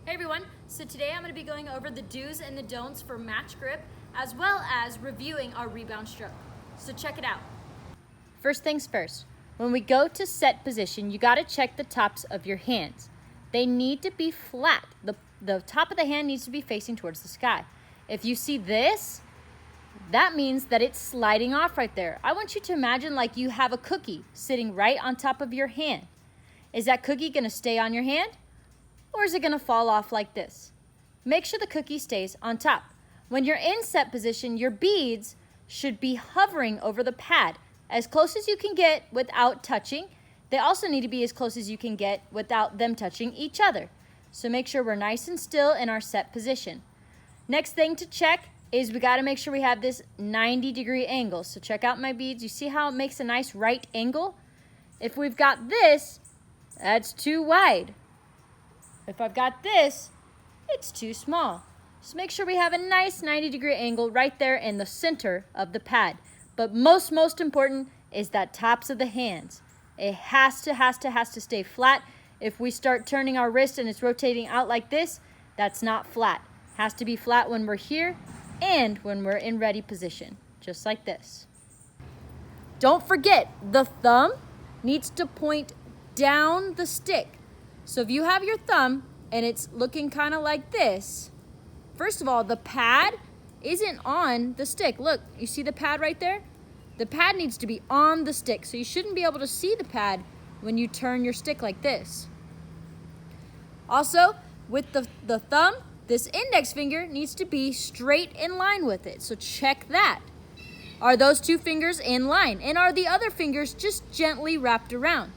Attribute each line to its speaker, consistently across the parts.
Speaker 1: Hey everyone, so today I'm going to be going over the do's and the don'ts for match grip as well as reviewing our rebound stroke. So check it out. First things first, when we go to set position, you got to check the tops of your hands. They need to be flat. The top of the hand needs to be facing towards the sky. If you see this, that means that it's sliding off right there. I want you to imagine like you have a cookie sitting right on top of your hand. Is that cookie going to stay on your hand? Or is it going to fall off like this? Make sure the cookie stays on top. When you're in set position, your beads should be hovering over the pad as close as you can get without touching. They also need to be as close as you can get without them touching each other. So make sure we're nice and still in our set position. Next thing to check is we got to make sure we have this 90-degree angle. So check out my beads. You see how it makes a nice right angle? If we've got this, that's too wide. If I've got this, it's too small. So make sure we have a nice 90-degree angle right there in the center of the pad. But most important is that tops of the hands. It has to stay flat. If we start turning our wrist and it's rotating out like this, that's not flat. Has to be flat when we're here and when we're in ready position, just like this. Don't forget, the thumb needs to point down the stick. So if you have your thumb and it's looking kind of like this, first of all, the pad isn't on the stick. Look, you see the pad right there? The pad needs to be on the stick, so you shouldn't be able to see the pad when you turn your stick like this. Also, with the thumb, this index finger needs to be straight in line with it, so check that. Are those two fingers in line? And are the other fingers just gently wrapped around?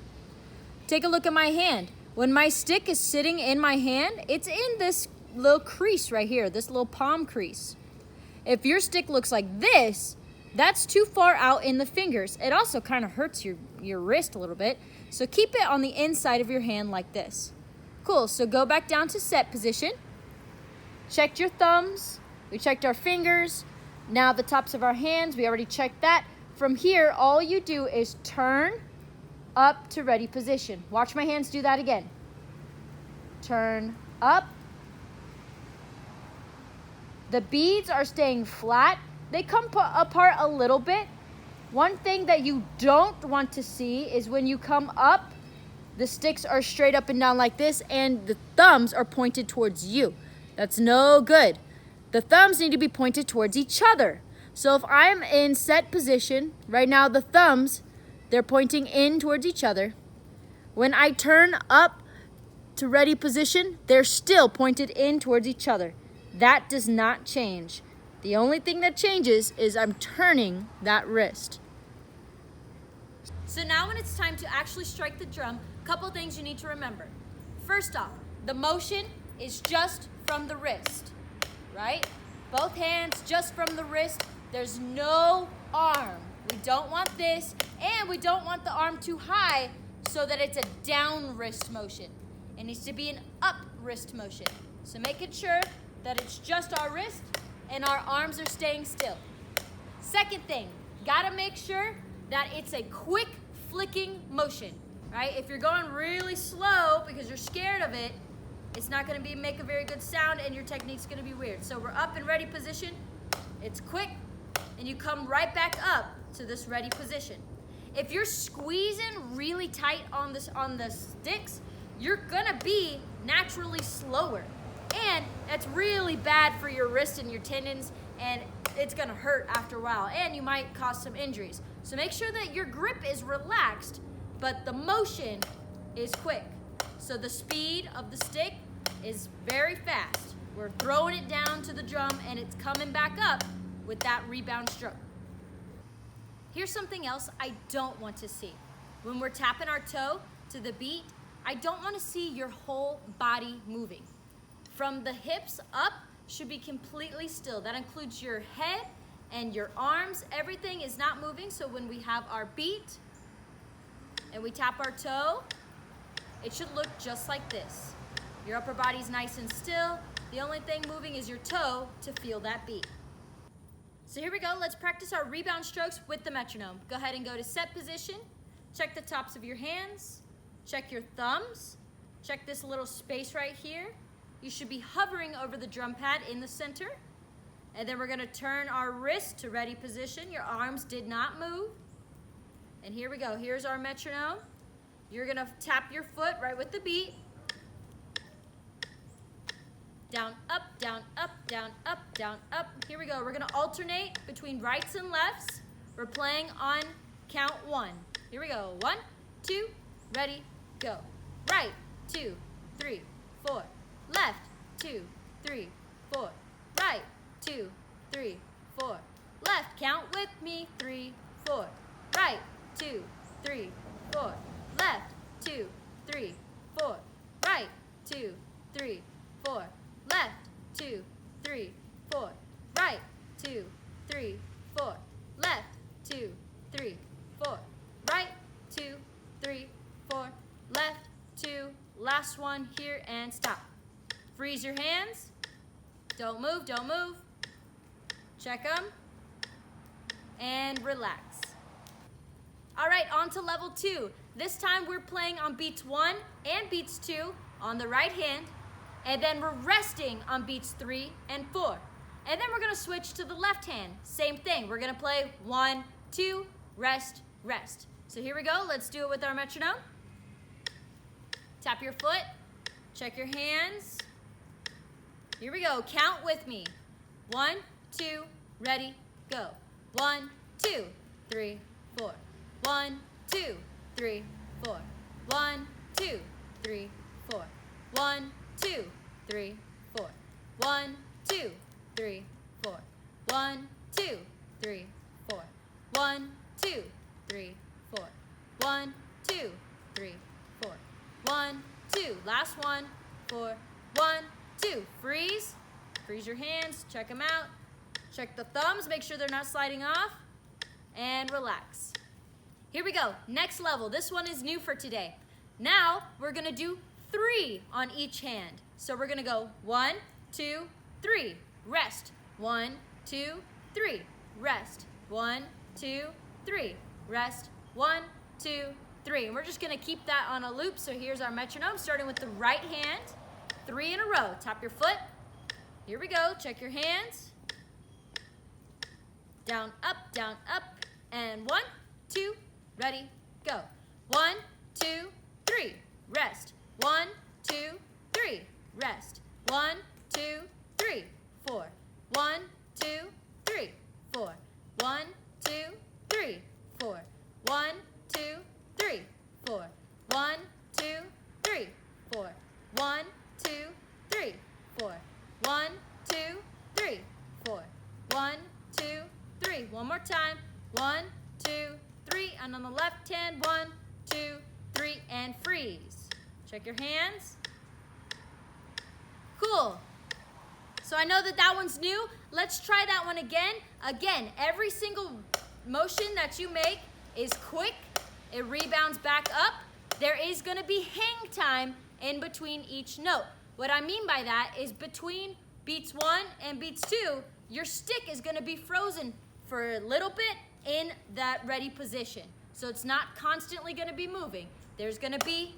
Speaker 1: Take a look at my hand. When my stick is sitting in my hand, it's in this little crease right here, this little palm crease. If your stick looks like this, that's too far out in the fingers. It also kind of hurts your wrist a little bit. So keep it on the inside of your hand like this. Cool, so go back down to set position. Checked your thumbs, we checked our fingers. Now the tops of our hands, we already checked that. From here, all you do is turn up to ready position. Watch my hands do that again. Turn up. The beads are staying flat. They come apart a little bit. One thing that you don't want to see is when you come up, the sticks are straight up and down like this and the thumbs are pointed towards you. That's no good. The thumbs need to be pointed towards each other. So if I'm in set position, right now the thumbs, they're pointing in towards each other. When I turn up to ready position, they're still pointed in towards each other. That does not change. The only thing that changes is I'm turning that wrist. So now when it's time to actually strike the drum, a couple things you need to remember. First off, the motion is just from the wrist, right? Both hands just from the wrist. There's no arm. We don't want this, and we don't want the arm too high so that it's a down wrist motion. It needs to be an up wrist motion. So making sure that it's just our wrist and our arms are staying still. Second thing, gotta make sure that it's a quick flicking motion, right? If you're going really slow because you're scared of it, it's not gonna make a very good sound and your technique's gonna be weird. So we're up in ready position, it's quick, and you come right back up to this ready position. If you're squeezing really tight on the sticks, you're gonna be naturally slower. And that's really bad for your wrist and your tendons, and it's gonna hurt after a while, and you might cause some injuries. So make sure that your grip is relaxed, but the motion is quick. So the speed of the stick is very fast. We're throwing it down to the drum, and it's coming back up with that rebound stroke. Here's something else I don't want to see. When we're tapping our toe to the beat, I don't want to see your whole body moving. From the hips up should be completely still. That includes your head and your arms. Everything is not moving, so when we have our beat and we tap our toe, it should look just like this. Your upper body's nice and still. The only thing moving is your toe to feel that beat. So here we go, let's practice our rebound strokes with the metronome. Go ahead and go to set position, check the tops of your hands, check your thumbs, check this little space right here, You should be hovering over the drum pad in the center. And then we're gonna turn our wrist to ready position. Your arms did not move. And here we go, here's our metronome. You're gonna tap your foot right with the beat. Down, up, down, up, down, up, down, up. Here we go, we're gonna alternate between rights and lefts. We're playing on count 1. Here we go, 1, 2, ready, go. Right, 2, 3, 4. Left, 2, 3, 4. Right, 2, 3, 4. Left, count with me, 3, 4. Right, 2, 3, 4. Left, 2, 3, 4. Right, 2, 3, 4. Left, 2, 3, 4. Right, 2, 3, 4. Left, 2, 3, 4. Right, 2, 3, 4. Left, 2. Last one here and stop. Freeze your hands. Don't move, don't move. Check them. And relax. All right, on to level 2. This time we're playing on beats 1 and beats 2 on the right hand, and then we're resting on beats 3 and 4. And then we're gonna switch to the left hand. Same thing, we're gonna play 1, 2, rest, rest. So here we go, let's do it with our metronome. Tap your foot, check your hands. Here we go, count with me. 1, 2, ready, go. 1, 2, 3, 4. 1, 2, 3, 4. 1, 2, 3, 4. 1, 2, 3, 4. 1, 2, 3, 4. 1, 2, 3, 4. 1, 2, 3, 4. 1, 2, 3, 4. 1, 2, last one, 4. 1, 2, freeze. Freeze your hands, check them out. Check the thumbs, make sure they're not sliding off. And relax. Here we go, next level. This one is new for today. Now, we're gonna do 3 on each hand. So we're gonna go 1, 2, 3, rest. 1, 2, 3, rest. 1, 2, 3, rest. 1, 2, 3. And we're just gonna keep that on a loop. So here's our metronome, starting with the right hand. 3 in a row, tap your foot. Here we go, check your hands. Down, up, and 1, 2, ready, go. 1, 2, 3, rest. 1, 2, 3, rest. 1, 2, 3, 4. 1, 2, 3, 4. 1, 2, 3, 4. 1, 2, 3, 4. 1, 2, 3, 4. 1, 2, 3, 4. 1, 2, 3, 4. 1, 2, 3. One more time. 1, 2, 3. And on the left hand, 1, 2, 3, and freeze. Check your hands. Cool. So I know that one's new. Let's try that one again. Again, every single motion that you make is quick. It rebounds back up. There is going to be hang time in between each note. What I mean by that is between beats 1 and beats 2, your stick is going to be frozen for a little bit in that ready position. So it's not constantly going to be moving. There's going to be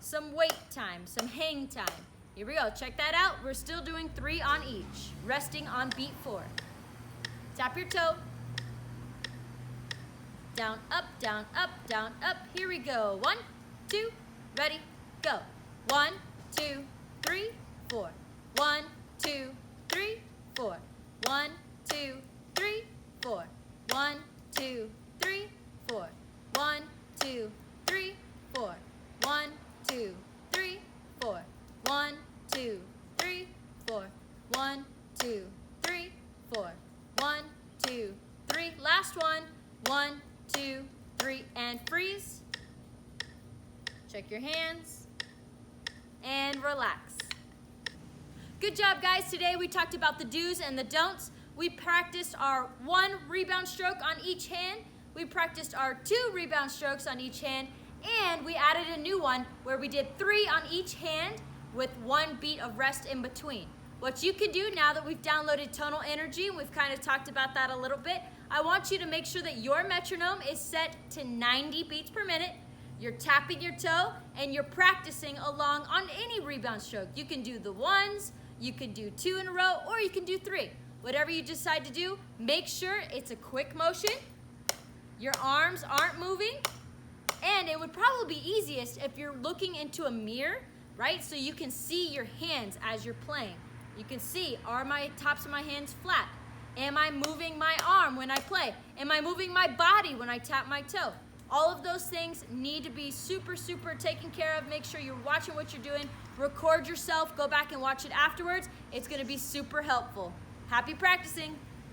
Speaker 1: some wait time, some hang time. Here we go, check that out. We're still doing 3 on each, resting on beat 4. Tap your toe. Down, up, down, up, down, up. Here we go. 1, 2, ready, go. 1, 2, 3, 4. 1, 2, 3, 4. 1, 2, 3, 4. 1, 2, 3, 4. 1, 2, 3, 4. 1, 2, 3, 4. 1, 2, 3, 4. 1, 2, 3, 4. 1, 2, 3. Last one. 1, 2, 3, and freeze. Check your hands and relax. Good job, guys. Today we talked about the do's and the don'ts. We practiced our 1 rebound stroke on each hand. We practiced our 2 rebound strokes on each hand. And we added a new one where we did 3 on each hand with 1 beat of rest in between. What you can do now that we've downloaded Tonal Energy, and we've kind of talked about that a little bit, I want you to make sure that your metronome is set to 90 beats per minute. You're tapping your toe and you're practicing along on any rebound stroke. You can do the ones, you can do 2 in a row, or you can do 3. Whatever you decide to do, make sure it's a quick motion, your arms aren't moving, and it would probably be easiest if you're looking into a mirror, right? So you can see your hands as you're playing. You can see, are my tops of my hands flat? Am I moving my arm when I play? Am I moving my body when I tap my toe? All of those things need to be super, super taken care of. Make sure you're watching what you're doing. Record yourself, go back and watch it afterwards. It's gonna be super helpful. Happy practicing.